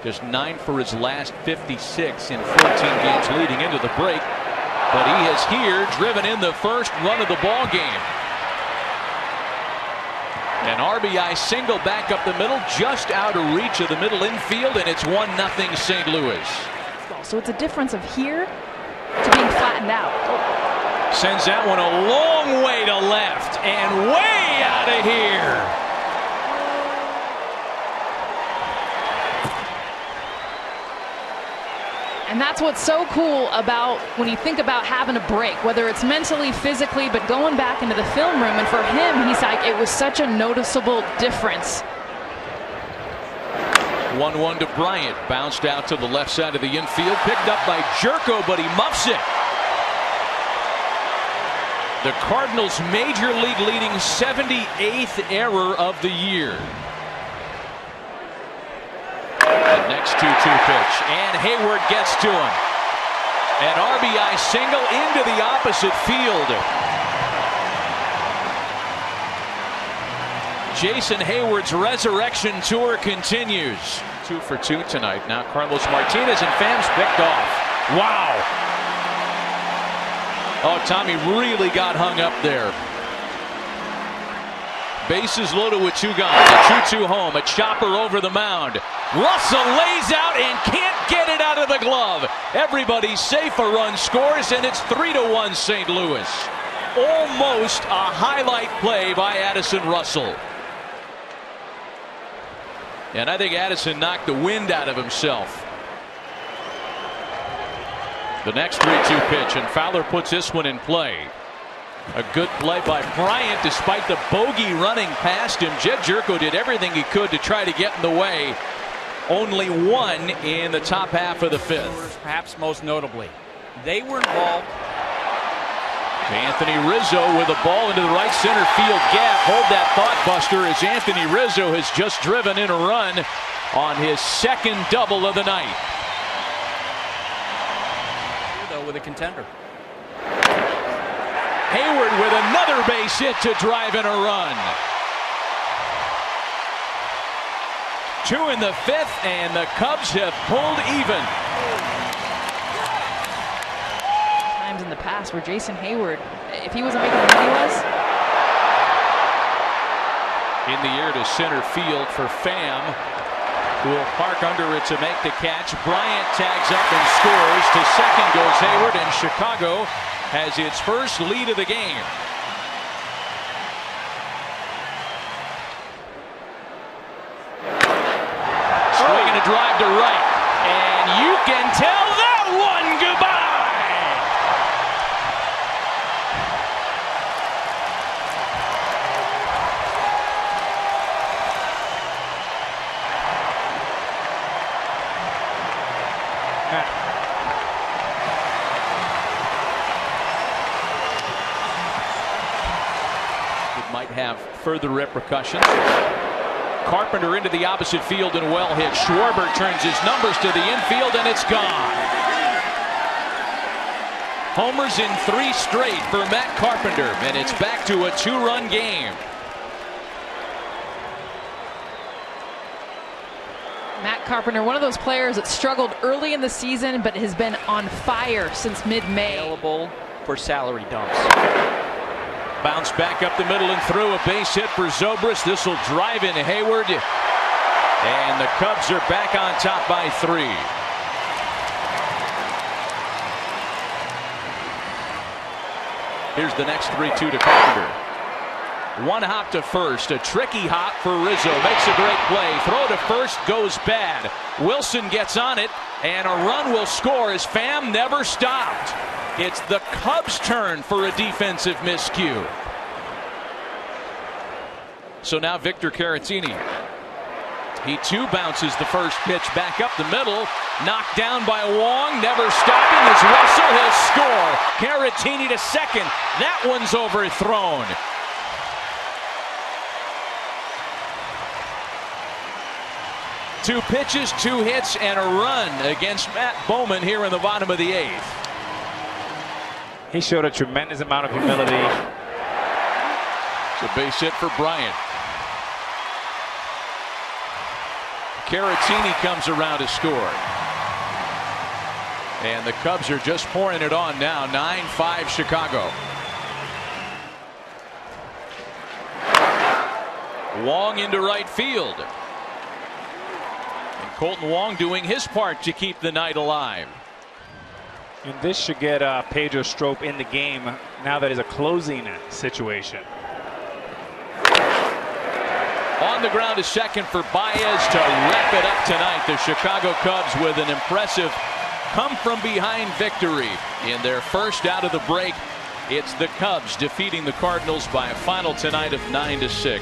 Just 9 for his last 56 in 14 games leading into the break. But he has here driven in the first run of the ball game. An RBI single back up the middle, just out of reach of the middle infield, and it's 1-0 St. Louis. So it's a difference of here to being flattened out. Sends that one a long way to left and way out of here. And that's what's so cool about when you think about having a break, whether it's mentally, physically, but going back into the film room. And for him, he's like, it was such a noticeable difference. 1-1 to Bryant. Bounced out to the left side of the infield. Picked up by Jerko, but he muffs it. The Cardinals' Major League leading 78th error of the year. The next 2-2 pitch, and Hayward gets to him. An RBI single into the opposite field. Jason Hayward's resurrection tour continues. 2 for 2 tonight. Now Carlos Martinez, and Pham's picked off. Wow. Oh, Tommy really got hung up there. Bases loaded with 2 gone. A 2-2 home. A chopper over the mound. Russell lays out and can't get it out of the glove. Everybody's safe. A run scores, and it's 3-1 St. Louis. Almost a highlight play by Addison Russell. And I think Addison knocked the wind out of himself. The next 3-2 pitch, and Fowler puts this one in play. A good play by Bryant despite the bogey running past him. Jed Jerko did everything he could to try to get in the way. Only 1 in the top half of the 5th. Perhaps most notably, they were involved. Anthony Rizzo with a ball into the right center field gap. Hold that thought, Buster, as Anthony Rizzo has just driven in a run on his second double of the night. Here, though, with a contender. Hayward with another base hit to drive in a run. 2 in the 5th, and the Cubs have pulled even. Times in the past where Jason Hayward, if he wasn't making the money, he was. In the air to center field for Pham, who will park under it to make the catch. Bryant tags up and scores. To second goes Hayward, and Chicago has its first lead of the game. Swinging a drive to right, and you can tell that one goodbye. Might have further repercussions. Carpenter into the opposite field and well hit. Schwarber turns his numbers to the infield, and it's gone. Homers in 3 straight for Matt Carpenter, and it's back to a 2-run game. Matt Carpenter, one of those players that struggled early in the season, but has been on fire since mid-May. Available for salary dumps. Bounce back up the middle and through. A base hit for Zobrist. This will drive in Hayward. And the Cubs are back on top by 3. Here's the next 3-2 to Carpenter. 1 hop to first. A tricky hop for Rizzo. Makes a great play. Throw to first goes bad. Wilson gets on it, and a run will score as Pham never stopped. It's the Cubs' turn for a defensive miscue. So now Victor Caratini. He too bounces the first pitch back up the middle. Knocked down by Wong. Never stopping as Russell. He'll score. Caratini to second. That one's overthrown. Two pitches, 2 hits, and a run against Matt Bowman here in the bottom of the 8th. He showed a tremendous amount of humility. It's a base hit for Bryant. Caratini comes around to score. And the Cubs are just pouring it on now. 9-5 Chicago. Wong into right field. And Colton Wong doing his part to keep the night alive. And this should get Pedro Strop in the game now that is a closing situation. On the ground to second for Baez to wrap it up tonight. The Chicago Cubs with an impressive come-from-behind victory in their first out of the break. It's the Cubs defeating the Cardinals by a final tonight of 9-6.